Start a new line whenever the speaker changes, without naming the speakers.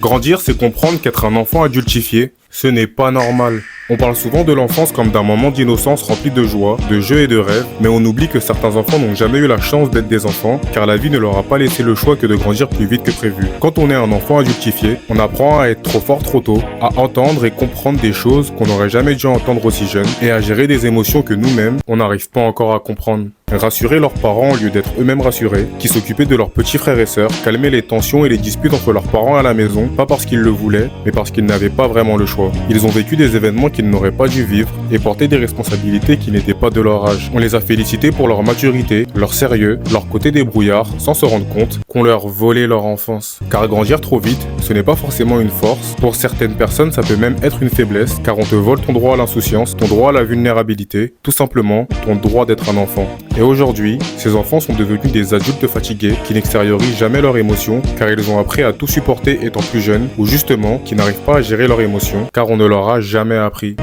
Grandir, c'est comprendre qu'être un enfant adultifié, ce n'est pas normal. On parle souvent de l'enfance comme d'un moment d'innocence rempli de joie, de jeux et de rêves, mais on oublie que certains enfants n'ont jamais eu la chance d'être des enfants, car la vie ne leur a pas laissé le choix que de grandir plus vite que prévu. Quand on est un enfant adultifié, on apprend à être trop fort trop tôt, à entendre et comprendre des choses qu'on n'aurait jamais dû entendre aussi jeune, et à gérer des émotions que nous-mêmes, on n'arrive pas encore à comprendre. Rassurer leurs parents au lieu d'être eux-mêmes rassurés, qui s'occupaient de leurs petits frères et sœurs, calmer les tensions et les disputes entre leurs parents à la maison, pas parce qu'ils le voulaient, mais parce qu'ils n'avaient pas vraiment le choix. Ils ont vécu des événements qu'ils n'auraient pas dû vivre et porté des responsabilités qui n'étaient pas de leur âge. On les a félicités pour leur maturité, leur sérieux, leur côté débrouillard, sans se rendre compte qu'on leur volait leur enfance. Car grandir trop vite, ce n'est pas forcément une force. Pour certaines personnes, ça peut même être une faiblesse, car on te vole ton droit à l'insouciance, ton droit à la vulnérabilité, tout simplement ton droit d'être un enfant. Et aujourd'hui, ces enfants sont devenus des adultes fatigués qui n'extériorisent jamais leurs émotions car ils ont appris à tout supporter étant plus jeunes ou justement qui n'arrivent pas à gérer leurs émotions car on ne leur a jamais appris.